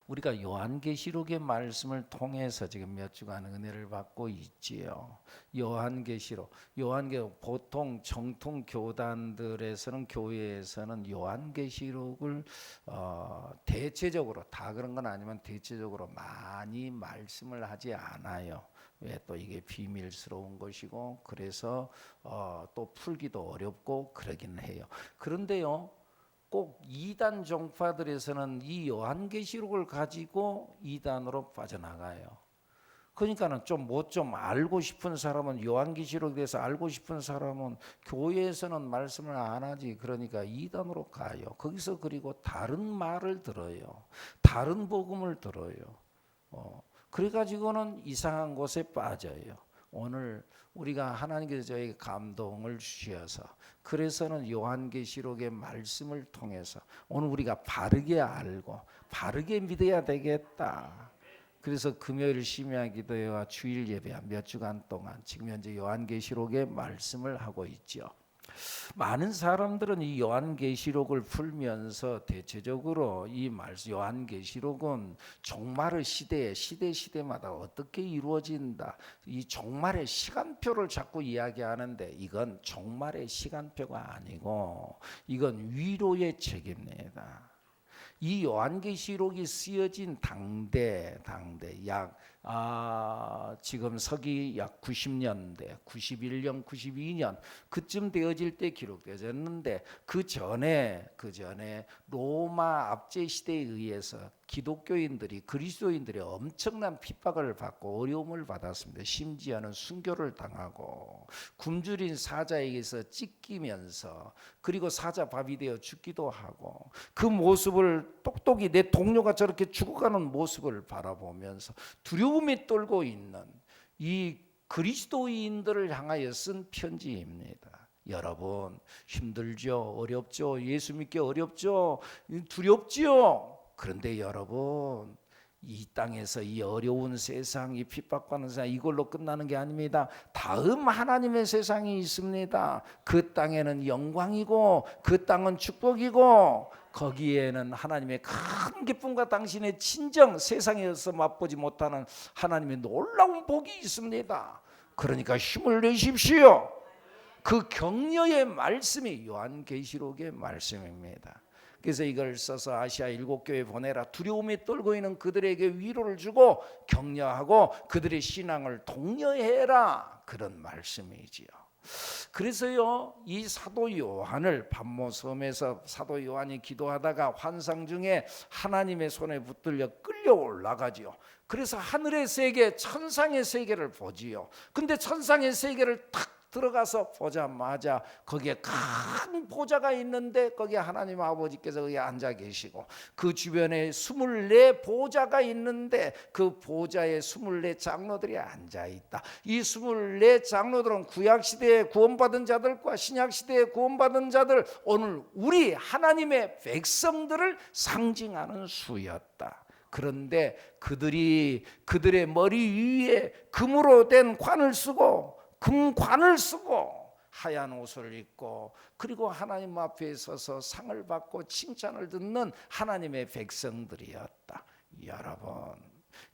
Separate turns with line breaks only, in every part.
우리가 요한계시록의 말씀을 통해서 지금 몇 주간 은혜를 받고 있지요. 요한계시록 보통 정통 교단들에서는 교회에서는 요한계시록을 대체적으로 다 그런 건 아니면 대체적으로 많이 말씀을 하지 않아요. 왜? 또 이게 비밀스러운 것이고 그래서 또 풀기도 어렵고 그러긴 해요. 그런데요, 꼭 이단 종파들에서는 이 요한계시록을 가지고 이단으로 빠져나가요. 그러니까는 좀 알고 싶은 사람은, 요한계시록에 대해서 알고 싶은 사람은 교회에서는 말씀을 안 하지. 그러니까 이단으로 가요. 거기서 그리고 다른 말을 들어요. 다른 복음을 들어요. 그래가지고는 이상한 곳에 빠져요. 오늘 우리가 하나님께서 저에게 감동을 주셔서, 그래서는 요한계시록의 말씀을 통해서 오늘 우리가 바르게 알고 바르게 믿어야 되겠다. 그래서 금요일 심야 기도회와 주일 예배 몇 주간 동안 지금 현재 요한계시록의 말씀을 하고 있죠. 많은 사람들은 이 요한계시록을 풀면서 대체적으로 이 말씀 요한계시록은 종말의 시대마다 어떻게 이루어진다, 이 종말의 시간표를 자꾸 이야기하는데 이건 종말의 시간표가 아니고 이건 위로의 책입니다. 이 요한계시록이 쓰여진 당대 약 지금 서기 약 90년대, 91년, 92년 그쯤 되어질 때 기록되었는데 그 전에 로마 압제 시대에 의해서 기독교인들이, 그리스도인들이 엄청난 핍박을 받고 어려움을 받았습니다. 심지어는 순교를 당하고 굶주린 사자에게서 찢기면서, 그리고 사자 밥이 되어 죽기도 하고, 그 모습을 똑똑히 내 동료가 저렇게 죽어가는 모습을 바라보면서 두려움에 떨고 있는 이 그리스도인들을 향하여 쓴 편지입니다. 여러분, 힘들죠? 어렵죠? 예수 믿기 어렵죠? 두렵죠? 그런데 여러분, 이 땅에서 이 어려운 세상, 이 핍박받는 세상, 이걸로 끝나는 게 아닙니다. 다음 하나님의 세상이 있습니다. 그 땅에는 영광이고 그 땅은 축복이고 거기에는 하나님의 큰 기쁨과 당신의 친정, 세상에서 맛보지 못하는 하나님의 놀라운 복이 있습니다. 그러니까 힘을 내십시오. 그 격려의 말씀이 요한계시록의 말씀입니다. 그래서 이걸 써서 아시아 7교회 보내라. 두려움에 떨고 있는 그들에게 위로를 주고 격려하고 그들의 신앙을 독려해라. 그런 말씀이지요. 그래서요, 이 사도 요한을 반모섬에서 사도 요한이 기도하다가 환상 중에 하나님의 손에 붙들려 끌려 올라가지요. 그래서 하늘의 세계, 천상의 세계를 보지요. 근데 천상의 세계를 탁 들어가서 보자마자 거기에 큰 보좌가 있는데 거기에 하나님 아버지께서 거기 앉아 계시고, 그 주변에 24 보좌가 있는데 그 보좌에 24 장로들이 앉아 있다. 이 24 장로들은 구약시대에 구원받은 자들과 신약시대에 구원받은 자들, 오늘 우리 하나님의 백성들을 상징하는 수였다. 그런데 그들의 머리 위에 금으로 된 관을 쓰고 금관을 쓰고 하얀 옷을 입고, 그리고 하나님 앞에 서서 상을 받고 칭찬을 듣는 하나님의 백성들이었다. 여러분,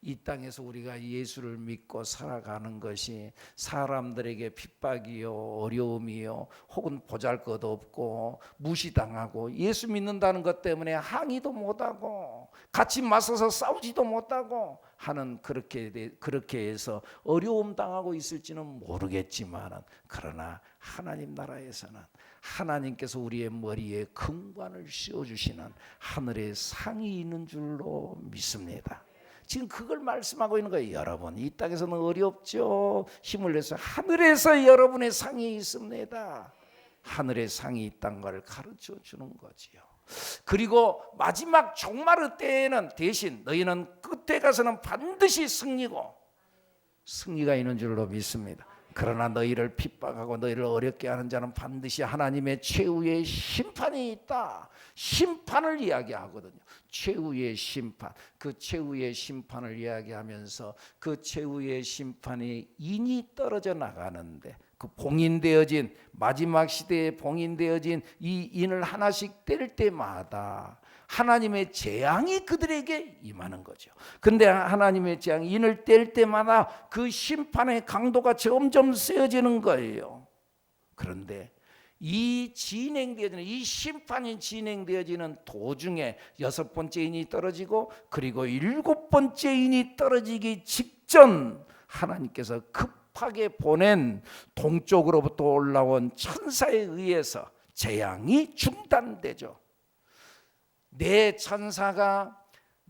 이 땅에서 우리가 예수를 믿고 살아가는 것이 사람들에게 핍박이요, 어려움이요, 혹은 보잘것없고 무시당하고 예수 믿는다는 것 때문에 항의도 못하고 같이 맞서서 싸우지도 못하고 하는, 그렇게 해서 어려움 당하고 있을지는 모르겠지만, 그러나 하나님 나라에서는 하나님께서 우리의 머리에 금관을 씌워주시는 하늘의 상이 있는 줄로 믿습니다. 지금 그걸 말씀하고 있는 거예요. 여러분, 이 땅에서는 어렵죠. 힘을 내서 하늘에서 여러분의 상이 있습니다. 하늘의 상이 있다는 걸 가르쳐 주는 거지요. 그리고 마지막 종말의 때에는 대신 너희는 끝에 가서는 반드시 승리가 있는 줄로 믿습니다. 그러나 너희를 핍박하고 너희를 어렵게 하는 자는 반드시 하나님의 최후의 심판이 있다. 심판을 이야기하거든요. 최후의 심판. 그 최후의 심판을 이야기하면서 그 최후의 심판이 인이 떨어져 나가는데, 그 봉인되어진, 마지막 시대에 봉인되어진 이 인을 하나씩 뗄 때마다 하나님의 재앙이 그들에게 임하는 거죠. 근데 하나님의 재앙이 인을 뗄 때마다 그 심판의 강도가 점점 세어지는 거예요. 그런데 이 심판이 진행되어지는 도중에 6번째 인이 떨어지고 그리고 7번째 인이 떨어지기 직전 하나님께서 급하게 보낸 동쪽으로부터 올라온 천사에 의해서 재앙이 중단되죠. 내 천사가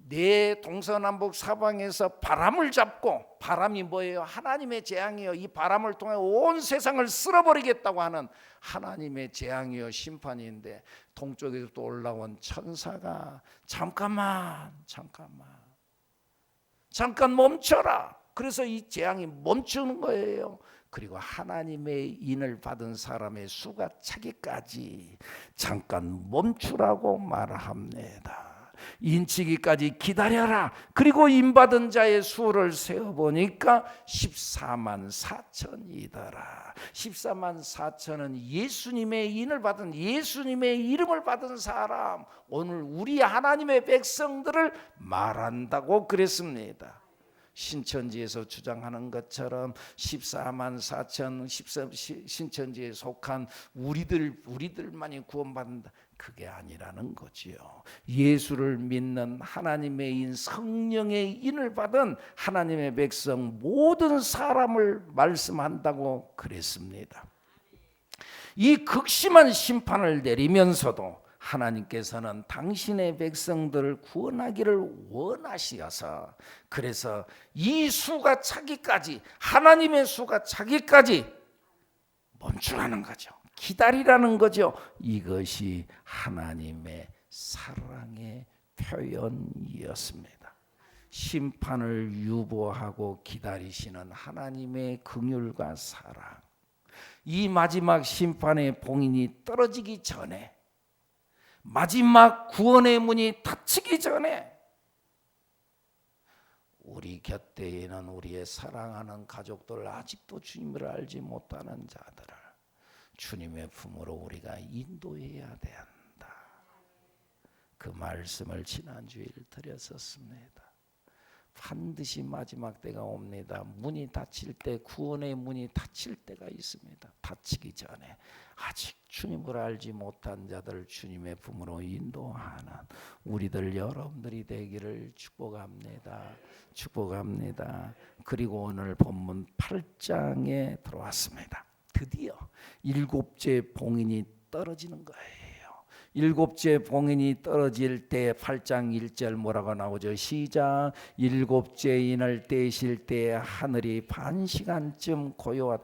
내 동서남북 사방에서 바람을 잡고, 바람이 뭐예요? 하나님의 재앙이요. 이 바람을 통해 온 세상을 쓸어버리겠다고 하는 하나님의 재앙이요 심판인데, 동쪽에서 올라온 천사가 잠깐 멈춰라. 그래서 이 재앙이 멈추는 거예요. 그리고 하나님의 인을 받은 사람의 수가 차기까지 잠깐 멈추라고 말합니다. 인치기까지 기다려라. 그리고 인받은 자의 수를 세어보니까 14만 4천이더라. 14만 4천은 예수님의 인을 받은, 예수님의 이름을 받은 사람, 오늘 우리 하나님의 백성들을 말한다고 그랬습니다. 신천지에서 주장하는 것처럼 14만 4천 신천지에 속한 우리들만이 구원받는다, 그게 아니라는 거지요. 예수를 믿는 하나님의 인, 성령의 인을 받은 하나님의 백성 모든 사람을 말씀한다고 그랬습니다. 이 극심한 심판을 내리면서도 하나님께서는 당신의 백성들을 구원하기를 원하시어서, 그래서 이 수가 차기까지, 하나님의 수가 차기까지 멈추라는 거죠. 기다리라는 거죠. 이것이 하나님의 사랑의 표현이었습니다. 심판을 유보하고 기다리시는 하나님의 긍휼과 사랑, 이 마지막 심판의 봉인이 떨어지기 전에, 마지막 구원의 문이 닫히기 전에 우리 곁에는 우리의 사랑하는 가족들, 아직도 주님을 알지 못하는 자들을 주님의 품으로 우리가 인도해야 된다. 그 말씀을 지난주에 드렸었습니다. 반드시 마지막 때가 옵니다. 문이 닫힐 때, 구원의 문이 닫힐 때가 있습니다. 닫히기 전에 아직 주님을 알지 못한 자들 주님의 품으로 인도하는 우리들 여러분들이 되기를 축복합니다. 축복합니다. 그리고 오늘 본문 8장에 들어왔습니다. 드디어 7째 봉인이 떨어지는 거예요. 7째 봉인이 떨어질 때 8장 1절 뭐라고 나오죠? 시작. 7째 인을 떼실 때 하늘이 반 시간쯤 고요했어요.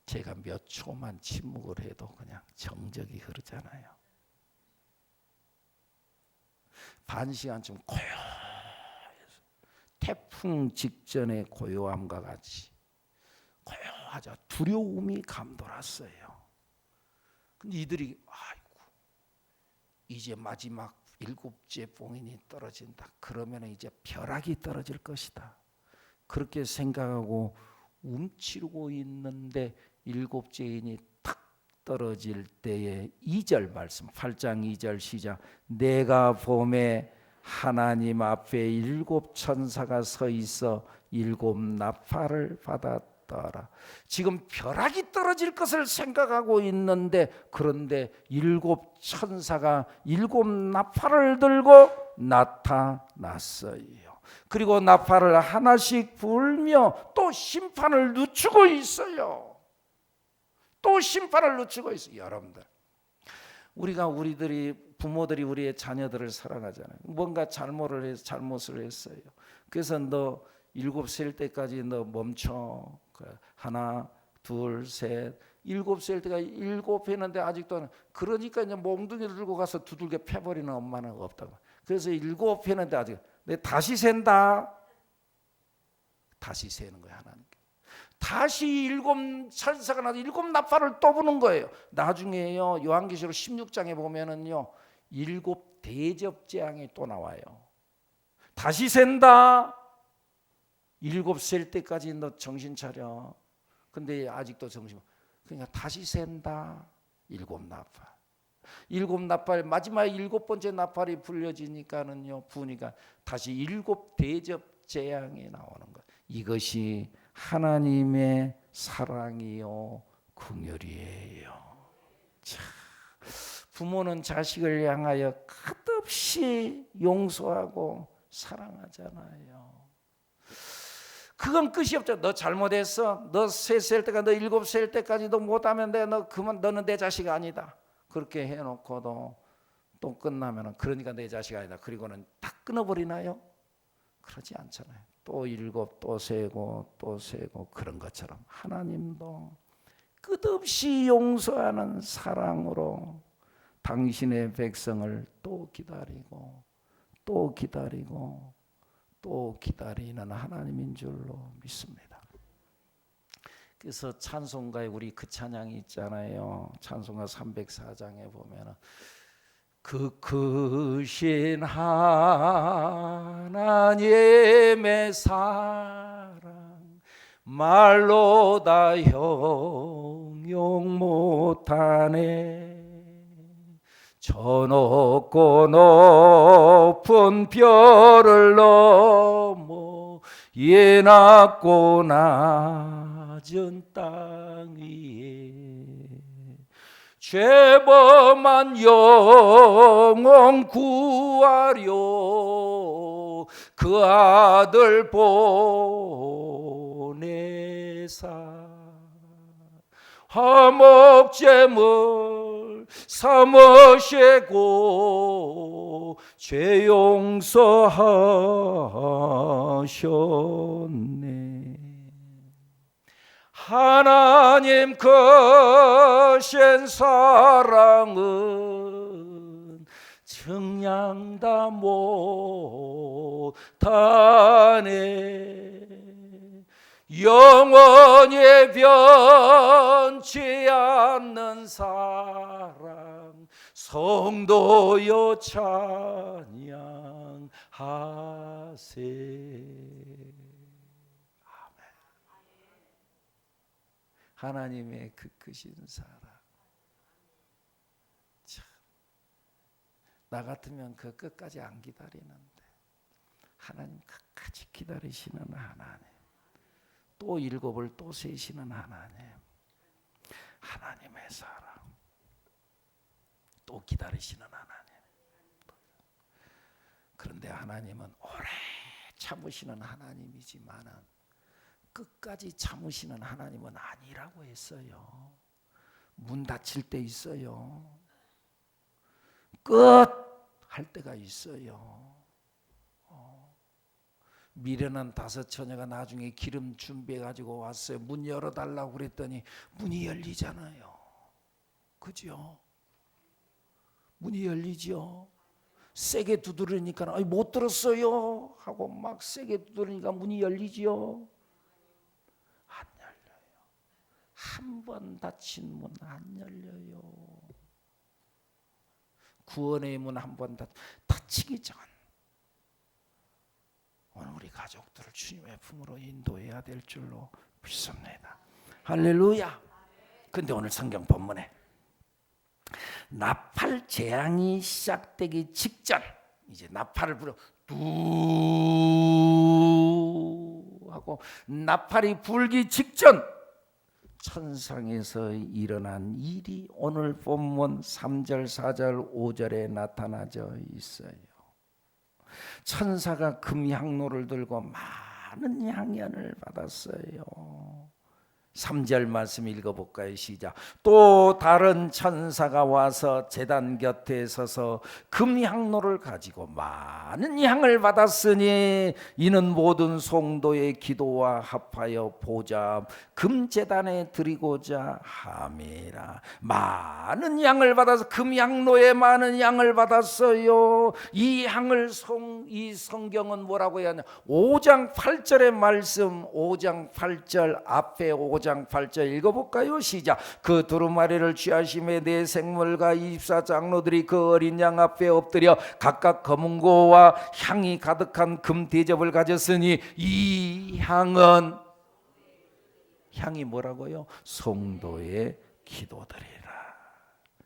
제가 몇 초만 침묵을 해도 그냥 정적이 흐르잖아요. 반 시간쯤 고요해서, 태풍 직전의 고요함과 같이 고요하자 두려움이 감돌았어요. 근데 이들이 아이고 이제 마지막 7째 봉인이 떨어진다. 그러면 이제 벼락이 떨어질 것이다. 그렇게 생각하고 움츠리고 있는데 7째 인이 탁 떨어질 때에 2절 말씀, 8장 2절 시작. 내가 봄에 하나님 앞에 7 천사가 서 있어 7 나팔을 받았더라. 지금 벼락이 떨어질 것을 생각하고 있는데, 그런데 7 천사가 7 나팔을 들고 나타났어요. 그리고 나팔을 하나씩 불며 또 심판을 늦추고 있어요. 또 심판을 늦추고 있어요. 여러분들, 우리들이 부모들이 우리의 자녀들을 사랑하잖아요. 뭔가 잘못을 했어요. 그래서 너 7살 때까지 너 멈춰. 하나, 둘, 셋. 7살 때가 7 했는데 아직도, 그러니까 이제 몽둥이를 들고 가서 두들겨 패버리는 엄마는 없다고. 그래서 7 했는데 아직, 내 다시 센다. 다시 세는 거야, 하나님. 다시 7 천사가 나서 7 나팔을 또 부는 거예요. 나중에요, 요한계시록 16장에 보면은요, 7 대접 재앙이 또 나와요. 다시 센다. 7셀 때까지 너 정신 차려. 근데 아직도 정신. 그러니까 다시 샌다. 7나팔. 7나팔 마지막 7번째 나팔이 불려지니까는요. 부니까 다시 7대접 재앙이 나오는 것. 이것이 하나님의 사랑이요 긍휼이에요. 참, 부모는 자식을 향하여 끝없이 용서하고 사랑하잖아요. 그건 끝이 없죠. 너 잘못했어. 너 3살 때가 너 7살 때까지도 못하면 돼. 너 그만 너는 내 자식 아니다. 그렇게 해놓고도 또 끝나면은 그러니까 내 자식 아니다. 그리고는 딱 끊어버리나요? 그러지 않잖아요. 또 7, 또 세고 또 세고 그런 것처럼 하나님도 끝없이 용서하는 사랑으로 당신의 백성을 또 기다리고 또 기다리고 또 기다리는 하나님인 줄로 믿습니다. 그래서 찬송가에 우리 그 찬양이 있잖아요. 찬송가 304장에 보면은 그 크신 하나님의 사랑 말로 다 형용 못하네. 저 높고 높은 별을 넘어 예 낮고 낮은 땅 위에 죄범한 영혼 구하려 그 아들 보내사 화목제물 삼으시고 죄 용서하셨네. 하나님 크신 사랑은 증량다 못하네. 영원히 변치 않는 사랑 성도여 찬양하세. 아멘. 하나님의 그 크신 사랑. 참, 나 같으면 그 끝까지 안 기다리는데 하나님 끝까지 기다리시는 하나님. 또 7을 또 세시는 하나님. 하나님의 사랑. 또 기다리시는 하나님. 그런데 하나님은 오래 참으시는 하나님이지만은 끝까지 참으시는 하나님은 아니라고 했어요. 문 닫힐 때 있어요. 끝 할 때가 있어요. 미련한 5 처녀가 나중에 기름 준비해가지고 왔어요. 문 열어달라고 그랬더니 문이 열리잖아요. 그죠? 문이 열리죠. 세게 두드리니까 못 들었어요 하고 막 세게 두드리니까 문이 열리죠. 안 열려요. 한 번 닫힌 문 안 열려요. 구원의 문 한 번 닫히기 전 오늘 우리 가족들을 주님의 품으로 인도해야 될 줄로 믿습니다. 할렐루야. 근데 오늘 성경 본문에 나팔 재앙이 시작되기 직전, 이제 나팔을 불어 두 하고 나팔이 불기 직전 천상에서 일어난 일이 오늘 본문 3절, 4절, 5절에 나타나져 있어요. 천사가 금향로를 들고 많은 향연을 받았어요. 3절 말씀 읽어볼까요? 시작. 또 다른 천사가 와서 제단 곁에 서서 금향로를 가지고 많은 향을 받았으니 이는 모든 성도의 기도와 합하여 보좌 금제단에 드리고자 함이라. 많은 향을 받아서 금향로에 많은 향을 받았어요. 이 향을 이 성경은 뭐라고 해야 하냐? 5장 8절의 말씀, 5장 8절 앞에 5장 5장 8절 읽어볼까요? 시작. 그 두루마리를 취하심에 네 생물과 24장로들이 그 어린 양 앞에 엎드려 각각 검은고와 향이 가득한 금 대접을 가졌으니 이 향은, 향이 뭐라고요? 성도의 기도들이라.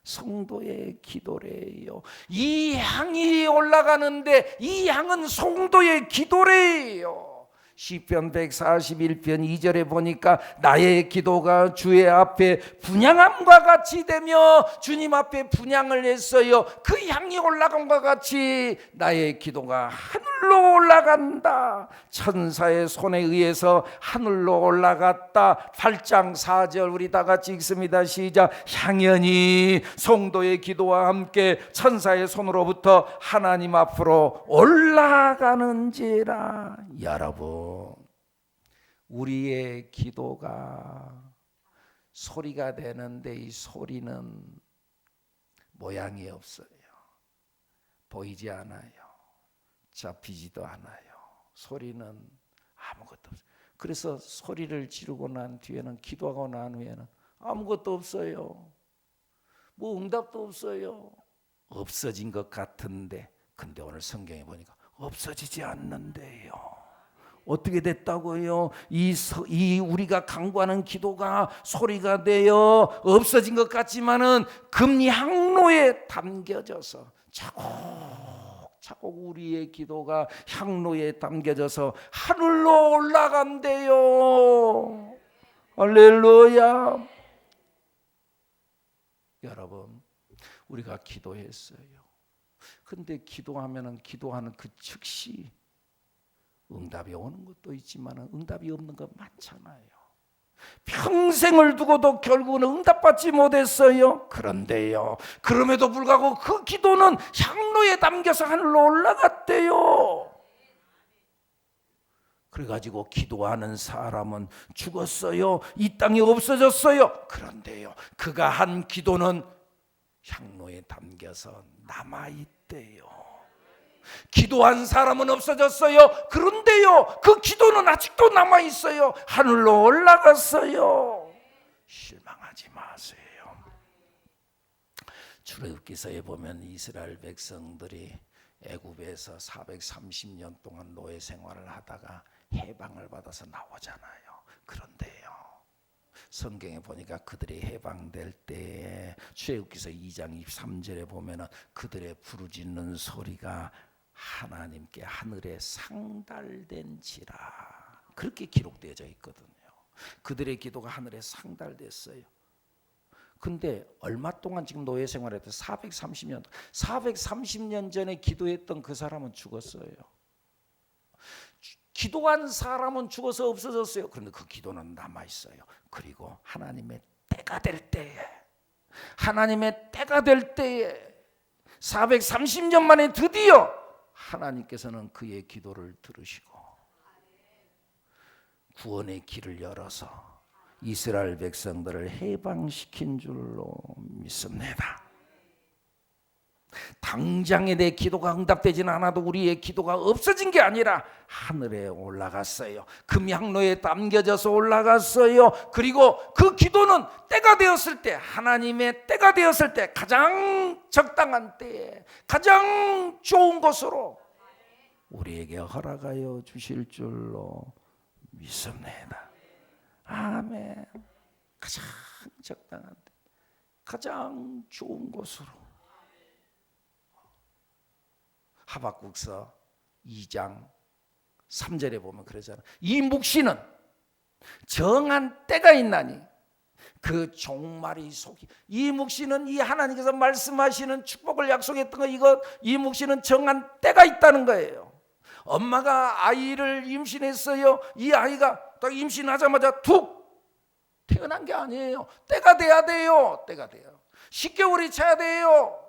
성도의 기도래요. 이 향이 올라가는데 이 향은 성도의 기도래요. 시편 141편 2절에 보니까 나의 기도가 주의 앞에 분향함과 같이 되며, 주님 앞에 분향을 했어요. 그 향이 올라감과 같이 나의 기도가 하늘로 올라간다. 천사의 손에 의해서 하늘로 올라갔다. 8장 4절 우리 다 같이 읽습니다. 시작. 향연이 성도의 기도와 함께 천사의 손으로부터 하나님 앞으로 올라가는지라. 여러분, 우리의 기도가 소리가 되는데 이 소리는 모양이 없어요. 보이지 않아요. 잡히지도 않아요. 소리는 아무것도 없어요. 그래서 소리를 지르고 난 뒤에는, 기도하고 난 후에는 아무것도 없어요. 뭐 응답도 없어요. 없어진 것 같은데, 근데 오늘 성경에 보니까 없어지지 않는데요. 어떻게 됐다고요? 이 우리가 간구하는 기도가 소리가 되어 없어진 것 같지만은 금향로에 담겨져서 차곡차곡 우리의 기도가 향로에 담겨져서 하늘로 올라간대요. 할렐루야. 여러분, 우리가 기도했어요. 근데 기도하면은 기도하는 그 즉시 응답이 오는 것도 있지만 응답이 없는 것 많잖아요. 평생을 두고도 결국은 응답받지 못했어요. 그런데요, 그럼에도 불구하고 그 기도는 향로에 담겨서 하늘로 올라갔대요. 그래가지고 기도하는 사람은 죽었어요. 이 땅에 없어졌어요. 그런데요, 그가 한 기도는 향로에 담겨서 남아있대요. 기도한 사람은 없어졌어요. 그런데요, 그 기도는 아직도 남아있어요. 하늘로 올라갔어요. 실망하지 마세요. 출애굽기서에 보면 이스라엘 백성들이 애굽에서 430년 동안 노예 생활을 하다가 해방을 받아서 나오잖아요. 그런데요, 성경에 보니까 그들이 해방될 때에 출애굽기서 2장 23절에 보면은 그들의 부르짖는 소리가 하나님께 하늘에 상달된지라, 그렇게 기록되어져 있거든요. 그들의 기도가 하늘에 상달됐어요. 근데 얼마 동안 지금 노예 생활했대? 430년 전에 기도했던 그 사람은 죽었어요. 기도한 사람은 죽어서 없어졌어요. 그런데 그 기도는 남아있어요. 그리고 하나님의 때가 될 때에, 하나님의 때가 될 때에 430년 만에 드디어 하나님께서는 그의 기도를 들으시고 구원의 길을 열어서 이스라엘 백성들을 해방시킨 줄로 믿습니다. 당장에 내 기도가 응답되지는 않아도 우리의 기도가 없어진 게 아니라 하늘에 올라갔어요. 금향로에 담겨져서 올라갔어요. 그리고 그 기도는 때가 되었을 때, 하나님의 때가 되었을 때, 가장 적당한 때에 가장 좋은 것으로 우리에게 허락하여 주실 줄로 믿습니다. 아멘. 가장 적당한 때, 가장 좋은 것으로. 하박국서 2장 3절에 보면 그러잖아요. 이 묵시는 정한 때가 있나니 그 종말이 속이. 이 묵시는 이 하나님께서 말씀하시는 축복을 약속했던 거, 이 묵시는 정한 때가 있다는 거예요. 엄마가 아이를 임신했어요. 이 아이가 딱 임신하자마자 툭 태어난 게 아니에요. 때가 돼야 돼요. 때가 돼요. 10개월이 차야 돼요.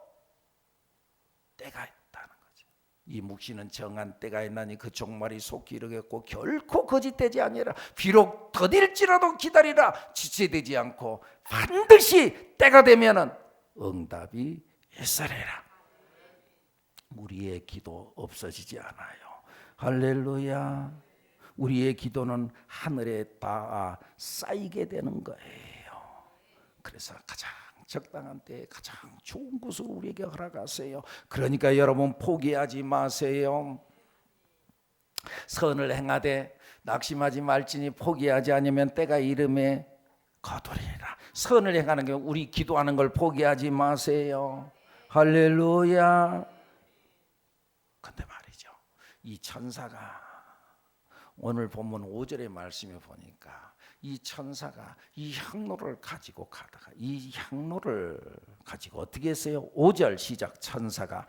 때가 있다는 거죠. 이 묵시는 정한 때가 있나니 그 종말이 속히 이르겠고 결코 거짓되지 아니라 비록 더딜지라도 기다리라. 지체되지 않고 반드시 때가 되면은 응답이 있으리라. 우리의 기도 없어지지 않아요. 할렐루야. 우리의 기도는 하늘에 닿아 쌓이게 되는 거예요. 그래서 가장 적당한 때에 가장 좋은 곳으로 우리에게 허락하세요. 그러니까 여러분 포기하지 마세요. 선을 행하되 낙심하지 말지니 포기하지 않으면 때가 이름에 거두리라. 선을 행하는 게 우리 기도하는 걸 포기하지 마세요. 할렐루야. 근데 말이죠, 이 천사가 오늘 본문 5절의 말씀에 보니까 이 천사가 이 향로를 가지고 가다가 이 향로를 가지고 어떻게 했어요? 5절 시작. 천사가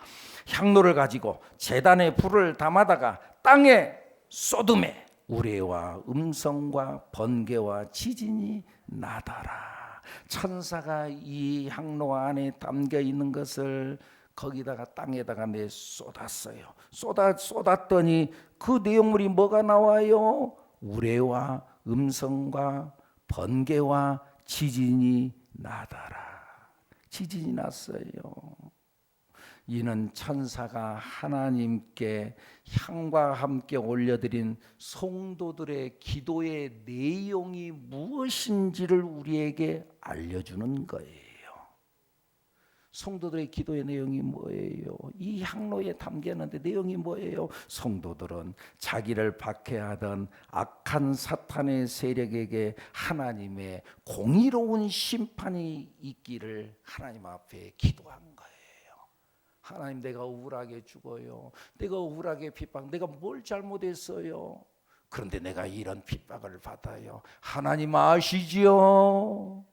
향로를 가지고 제단에 불을 담아다가 땅에 쏟음에 우레와 음성과 번개와 지진이 나더라. 천사가 이 향로 안에 담겨 있는 것을 거기다가 땅에다가 쏟았어요. 쏟았더니 그 내용물이 뭐가 나와요? 우레와 음성과 번개와 지진이 나더라. 지진이 났어요. 이는 천사가 하나님께 향과 함께 올려드린 성도들의 기도의 내용이 무엇인지를 우리에게 알려주는 거예요. 성도들의 기도의 내용이 뭐예요? 이 향로에 담겼는데 내용이 뭐예요? 성도들은 자기를 박해하던 악한 사탄의 세력에게 하나님의 공의로운 심판이 있기를 하나님 앞에 기도한 거예요. 하나님, 내가 억울하게 죽어요. 내가 억울하게 핍박, 내가 뭘 잘못했어요? 그런데 내가 이런 핍박을 받아요. 하나님 아시지요?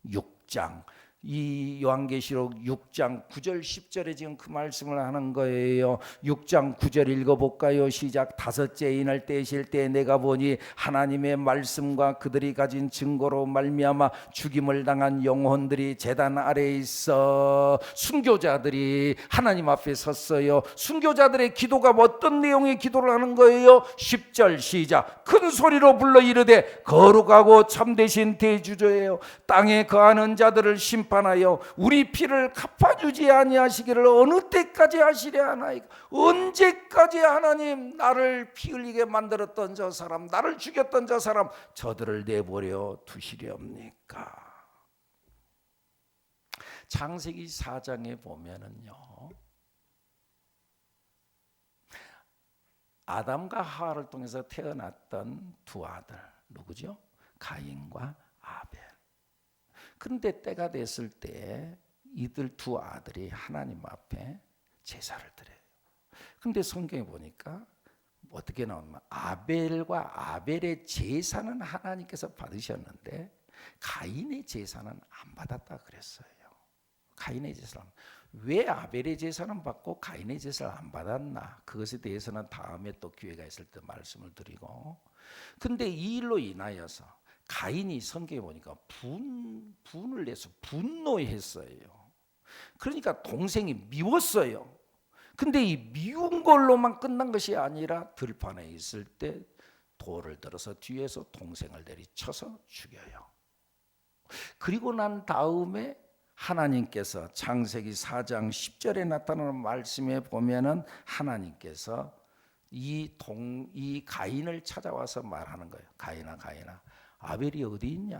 6장 이 요한계시록 6장 9절 10절에 지금 그 말씀을 하는 거예요. 6장 9절 읽어볼까요? 시작. 다섯째 인을 떼실 때 내가 보니 하나님의 말씀과 그들이 가진 증거로 말미암아 죽임을 당한 영혼들이 제단 아래에 있어 순교자들이 하나님 앞에 섰어요. 순교자들의 기도가 어떤 내용의 기도를 하는 거예요? 10절 시작. 큰 소리로 불러 이르되 거룩하고 참되신 대주저예요. 땅에 거하는 자들을 심판하여 우리 피를 갚아주지 아니하시기를 어느 때까지 하시려 하나이까? 언제까지 하나님 나를 피 흘리게 만들었던 저 사람, 나를 죽였던 저 사람, 저들을 내버려 두시렵니까? 창세기 4장에 보면은요, 아담과 하와를 통해서 태어났던 두 아들 누구죠? 가인과 아벨. 그런데 때가 됐을 때 이들 두 아들이 하나님 앞에 제사를 드려요. 그런데 성경에 보니까 어떻게 나오냐면 아벨과 아벨의 제사는 하나님께서 받으셨는데 가인의 제사는 안 받았다 그랬어요. 가인의 제사는 왜 아벨의 제사는 받고 가인의 제사를 안 받았나? 그것에 대해서는 다음에 또 기회가 있을 때 말씀을 드리고, 근데 이 일로 인하여서 가인이 성경에 보니까 분을 내서 분노했어요. 그러니까 동생이 미웠어요. 근데 이 미운 걸로만 끝난 것이 아니라 들판에 있을 때 돌을 들어서 뒤에서 동생을 내리쳐서 죽여요. 그리고 난 다음에 하나님께서 창세기 4장 10절에 나타나는 말씀에 보면은 하나님께서 이 가인을 찾아와서 말하는 거예요. 가인아, 아벨이 어디 있냐?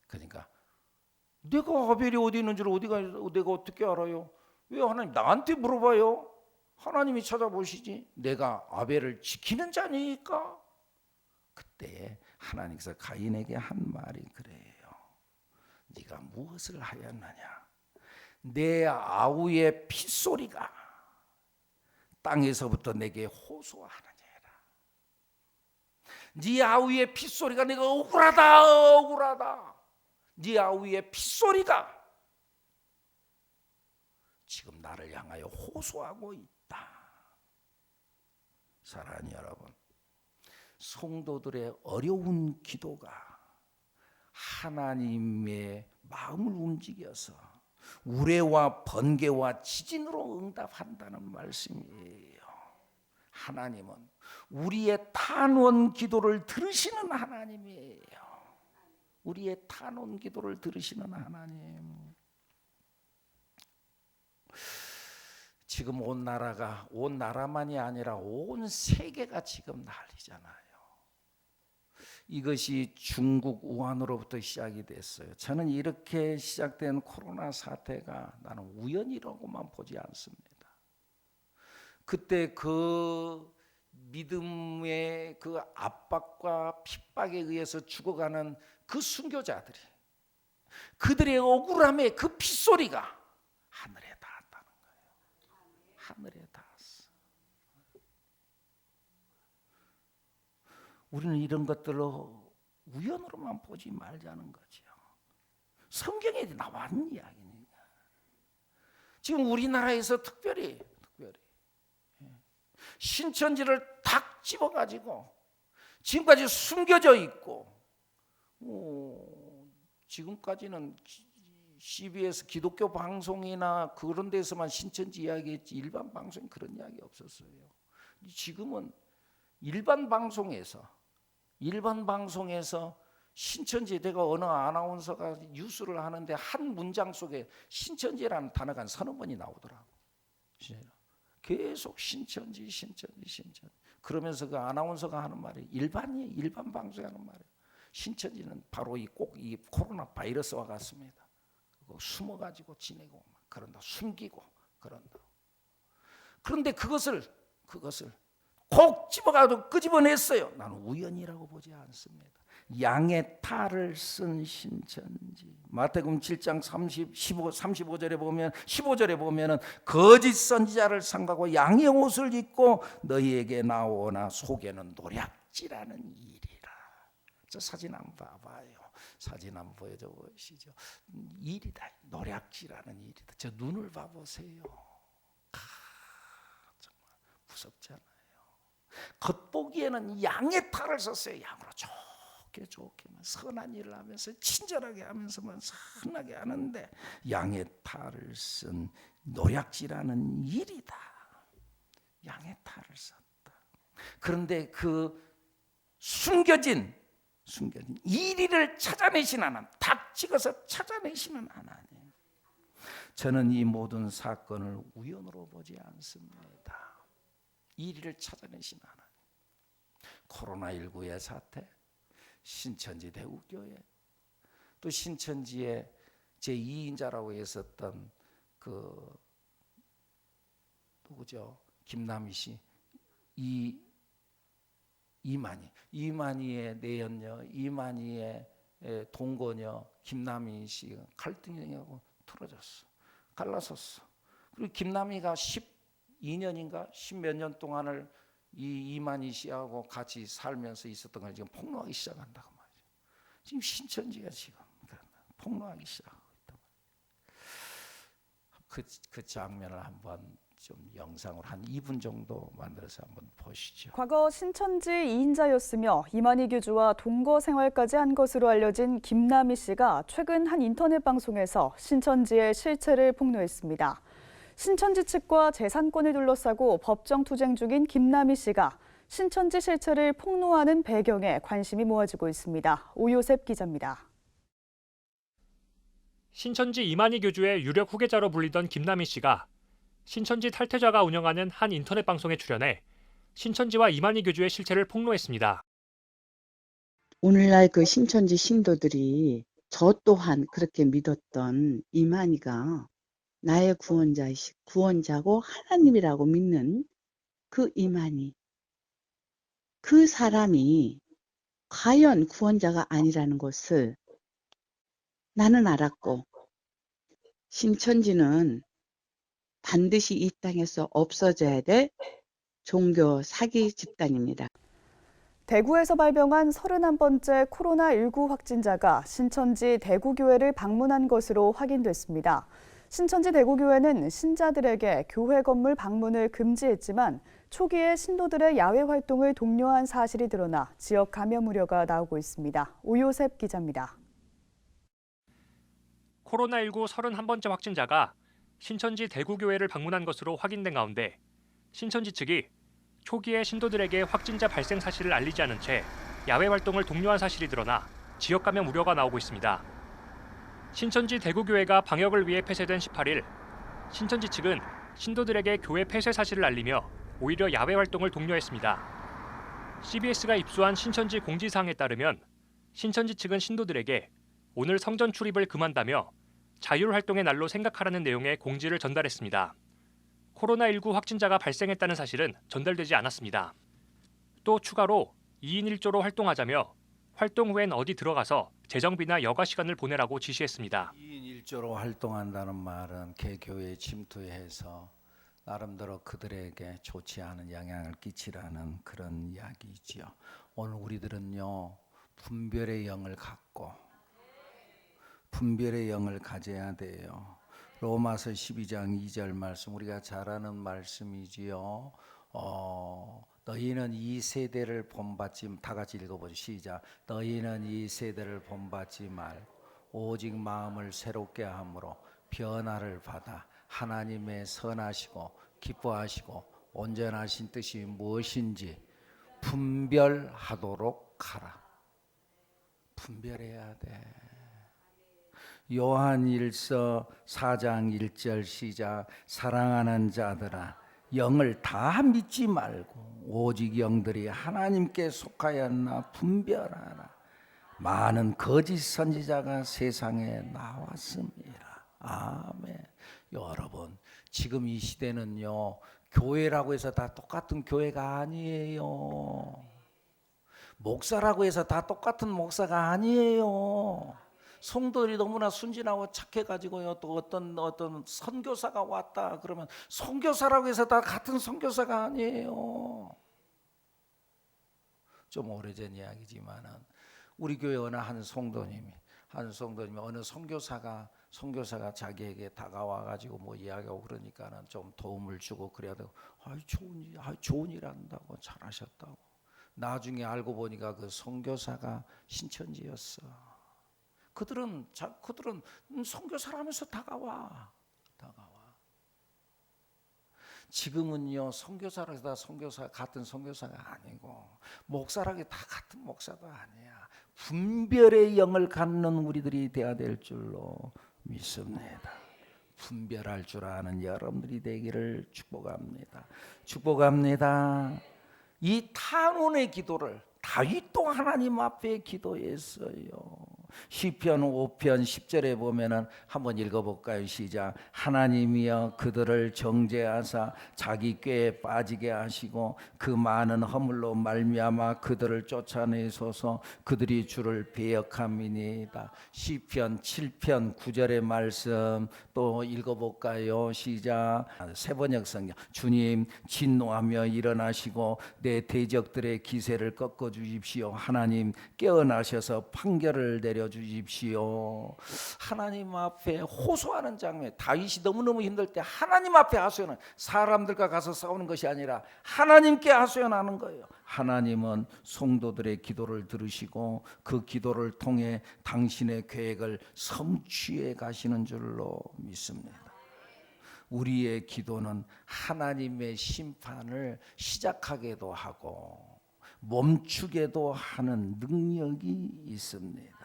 그러니까 내가 아벨이 어디 있는 줄 내가 어떻게 알아요? 왜 하나님 나한테 물어봐요? 하나님이 찾아보시지. 내가 아벨을 지키는 자니까. 그때 하나님께서 가인에게 한 말이 그래요. 네가 무엇을 하였느냐? 내 아우의 핏소리가 땅에서부터 내게 호소하느니라. 네 아우의 핏소리가 내가 억울하다. 네 아우의 핏소리가 지금 나를 향하여 호소하고 있다. 사랑하는 여러분, 성도들의 어려운 기도가 하나님의 마음을 움직여서 우레와 번개와 지진으로 응답한다는 말씀이에요. 하나님은 우리의 탄원 기도를 들으시는 하나님이에요. 우리의 탄원 기도를 들으시는 하나님. 지금 온 나라만이 아니라 온 세계가 지금 난리잖아요. 이것이 중국 우한으로부터 시작이 됐어요. 저는 이렇게 시작된 코로나 사태가 나는 우연이라고만 보지 않습니다. 그때 그 믿음의 그 압박과 핍박에 의해서 죽어가는 그 순교자들이, 그들의 억울함의 그 핏소리가 하늘에 닿았다는 거예요. 하늘에 닿았어. 우리는 이런 것들로 우연으로만 보지 말자는 거죠. 성경에 나왔는 이야기니까. 지금 우리나라에서 특별히 신천지를 탁 집어가지고 지금까지 숨겨져 있고, 지금까지는 CBS 기독교 방송이나 그런 데서만 신천지 이야기했지 일반 방송에 그런 이야기 없었어요. 지금은 일반 방송에서 신천지, 내가 어느 아나운서가 뉴스를 하는데 한 문장 속에 신천지라는 단어가 한 서너 번이 나오더라고. 계속 신천지. 그러면서 그 아나운서가 하는 말이 일반 방송에 하는 말이에요. 신천지는 바로 이 코로나 바이러스와 같습니다. 숨어가지고 지내고 그런다, 숨기고 그런다. 그런데 그것을 콕 집어가지고 끄집어냈어요. 나는 우연이라고 보지 않습니다. 양의 탈을 쓴 신천지. 마태복음 7장 35절에 보면 15절에 보면은 거짓 선지자를 삼가고 양의 옷을 입고 너희에게 나오나 속에는 노략질하는 일이라. 저 사진 한번 봐봐요. 사진 한번 보여줘 보시죠. 일이다. 노략질하는 일이다. 저 눈을 봐보세요. 정말 무섭잖아요. 겉보기에는 양의 탈을 썼어요. 양으로 좋게만 선한 일을 하면서 친절하게 하면서만 선하게 하는데 양의 탈을 쓴 노략질하는 일이다. 양의 탈을 썼다. 그런데 그 숨겨진 이리를 찾아내신 하나님, 탁 찍어서 찾아내시는 하나님. 저는 이 모든 사건을 우연으로 보지 않습니다. 이리를 찾아내신 하나님. 코로나19의 사태, 신천지 대구교회, 또 신천지의 제2인자라고 했었던 그 누구죠? 김남희 씨, 이만희의 내연녀, 이만희의 동거녀 김남희 씨가 갈등하고 틀어졌어, 갈라섰어. 그리고 김남희가 12년인가 10몇 년 동안을 이 이만희 씨하고 같이 살면서 있었던 걸 지금 폭로하기 시작한다고 말이죠. 지금 신천지가 지금 폭로하기 시작하고 있다. 그 장면을 한번 좀 영상으로 한 2분 정도 만들어서 한번 보시죠.
과거 신천지 2인자였으며 이만희 교주와 동거 생활까지 한 것으로 알려진 김남희 씨가 최근 한 인터넷 방송에서 신천지의 실체를 폭로했습니다. 신천지 측과 재산권을 둘러싸고 법정 투쟁 중인 김남희 씨가 신천지 실체를 폭로하는 배경에 관심이 모아지고 있습니다. 오요셉 기자입니다.
신천지 이만희 교주의 유력 후계자로 불리던 김남희 씨가 신천지 탈퇴자가 운영하는 한 인터넷 방송에 출연해 신천지와 이만희 교주의 실체를 폭로했습니다.
오늘날 그 신천지 신도들이 저 또한 그렇게 믿었던 이만희가 나의 구원자고 하나님이라고 믿는 그 이만희, 그 사람이 과연 구원자가 아니라는 것을 나는 알았고, 신천지는 반드시 이 땅에서 없어져야 될 종교 사기 집단입니다.
대구에서 발병한 31번째 코로나19 확진자가 신천지 대구교회를 방문한 것으로 확인됐습니다. 신천지 대구교회는 신자들에게 교회 건물 방문을 금지했지만 초기에 신도들의 야외 활동을 독려한 사실이 드러나 지역 감염 우려가 나오고 있습니다. 오요셉 기자입니다.
코로나19 31번째 확진자가 신천지 대구교회를 방문한 것으로 확인된 가운데 신천지 측이 초기에 신도들에게 확진자 발생 사실을 알리지 않은 채 야외 활동을 독려한 사실이 드러나 지역 감염 우려가 나오고 있습니다. 신천지 대구교회가 방역을 위해 폐쇄된 18일, 신천지 측은 신도들에게 교회 폐쇄 사실을 알리며 오히려 야외 활동을 독려했습니다. CBS가 입수한 신천지 공지사항에 따르면 신천지 측은 신도들에게 오늘 성전 출입을 금한다며 자율활동의 날로 생각하라는 내용의 공지를 전달했습니다. 코로나19 확진자가 발생했다는 사실은 전달되지 않았습니다. 또 추가로 2인 1조로 활동하자며 활동 후엔 어디 들어가서 재정비나 여가 시간을 보내라고 지시했습니다.
2인 1조로 활동한다는 말은 개교에 침투해서 나름대로 그들에게 좋지 않은 영향을 끼치라는 그런 이야기이지요. 오늘 우리들은요, 분별의 영을 갖고 분별의 영을 가져야 돼요. 로마서 12장 2절 말씀, 우리가 잘 아는 말씀이지요. 너희는 이 세대를 본받지, 다 같이 읽어보죠. 시작. 너희는 이 세대를 본받지 말고 오직 마음을 새롭게 함으로 변화를 받아 하나님의 선하시고 기뻐하시고 온전하신 뜻이 무엇인지 분별하도록 하라. 분별해야 돼. 요한일서 4장 1절 시작. 사랑하는 자들아, 영을 다 믿지 말고 오직 영들이 하나님께 속하였나 분별하라. 많은 거짓 선지자가 세상에 나왔습니다. 아멘. 여러분, 지금 이 시대는요, 교회라고 해서 다 똑같은 교회가 아니에요. 목사라고 해서 다 똑같은 목사가 아니에요. 성도들이 너무나 순진하고 착해가지고요, 또 어떤 선교사가 왔다 그러면 선교사라고 해서 다 같은 선교사가 아니에요. 좀 오래전 이야기지만은 우리 교회 어느 한 성도님이 어느 선교사가 자기에게 다가와가지고 뭐 이야기하고 그러니까는 좀 도움을 주고 그래야 되고, 좋은 일 한다고 잘하셨다고. 나중에 알고 보니까 그 선교사가 신천지였어. 그들은 선교사라면서 다가와. 지금은요, 선교사라서 같은 선교사가 아니고 목사라기 다 같은 목사도 아니야. 분별의 영을 갖는 우리들이 되어야 될 줄로 믿습니다. 분별할 줄 아는 여러분들이 되기를 축복합니다. 이 탄원의 기도를 다윗도 하나님 앞에 기도했어요. 시편 5편 10절에 보면은 한번 읽어볼까요? 시작. 하나님이여 그들을 정죄하사 자기 꾀에 빠지게 하시고 그 많은 허물로 말미암아 그들을 쫓아내소서. 그들이 주를 배역함이니이다. 시편 7편 9절의 말씀 또 읽어볼까요? 시작. 세번역 성경. 주님 진노하며 일어나시고 내 대적들의 기세를 꺾어 주십시오. 하나님 깨어나셔서 판결을 내려 주십시오. 하나님 앞에 호소하는 장면. 다윗이 너무너무 힘들 때 하나님 앞에 하소연은 사람들과 가서 싸우는 것이 아니라 하나님께 하소연하는 거예요. 하나님은 성도들의 기도를 들으시고 그 기도를 통해 당신의 계획을 성취해 가시는 줄로 믿습니다. 우리의 기도는 하나님의 심판을 시작하게도 하고 멈추게도 하는 능력이 있습니다.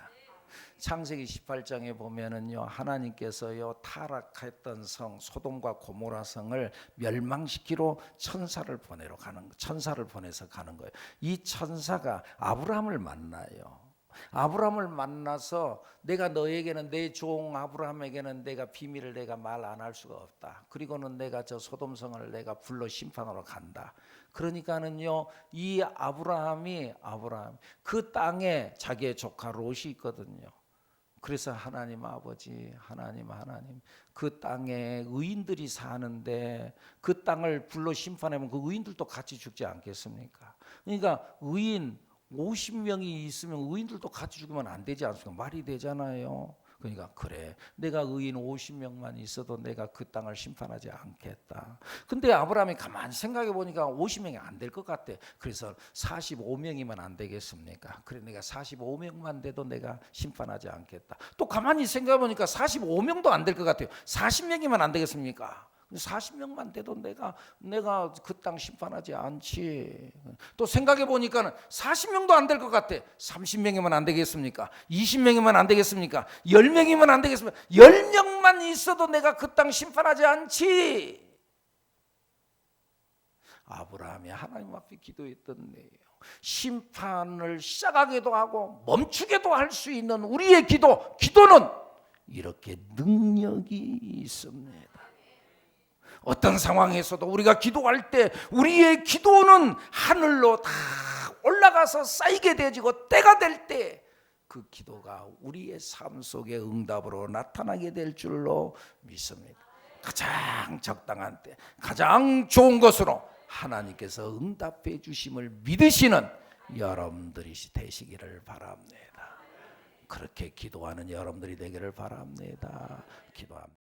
창세기 18장에 보면은요, 하나님께서요 타락했던 성 소돔과 고모라 성을 멸망시키러 천사를 보내서 가는 거예요. 이 천사가 아브라함을 만나요. 아브라함을 만나서 내가 너에게는 내 종 아브라함에게는 내가 비밀을 내가 말 안 할 수가 없다. 그리고는 내가 저 소돔성을 내가 불러 심판하러 간다. 그러니까는요, 이 아브라함 그 땅에 자기의 조카 롯이 있거든요. 그래서 하나님 아버지, 하나님 그 땅에 의인들이 사는데 그 땅을 불러 심판하면 그 의인들도 같이 죽지 않겠습니까? 그러니까 의인 50명이 있으면 의인들도 같이 죽으면 안 되지 않습니까? 말이 되잖아요. 그러니까 그래, 내가 의인 50명만 있어도 내가 그 땅을 심판하지 않겠다. 근데 아브라함이 가만히 생각해 보니까 50명이 안 될 것 같대. 그래서 45명이면 안 되겠습니까? 그래, 내가 45명만 돼도 내가 심판하지 않겠다. 또 가만히 생각해 보니까 45명도 안 될 것 같아요. 40명이면 안 되겠습니까? 40명만 돼도 내가 그 땅 심판하지 않지. 또 생각해 보니까는 40명도 안 될 것 같아. 30명이면 안 되겠습니까? 20명이면 안 되겠습니까? 10명이면 안 되겠습니까? 10명만 있어도 내가 그 땅 심판하지 않지. 아브라함이 하나님 앞에 기도했던 내용, 심판을 시작하기도 하고 멈추게도 할 수 있는 우리의 기도는 이렇게 능력이 있습니다. 어떤 상황에서도 우리가 기도할 때 우리의 기도는 하늘로 다 올라가서 쌓이게 되어지고 때가 될 때 그 기도가 우리의 삶 속에 응답으로 나타나게 될 줄로 믿습니다. 가장 적당한 때, 가장 좋은 것으로 하나님께서 응답해 주심을 믿으시는 여러분들이 되시기를 바랍니다. 그렇게 기도하는 여러분들이 되기를 바랍니다. 기도합니다.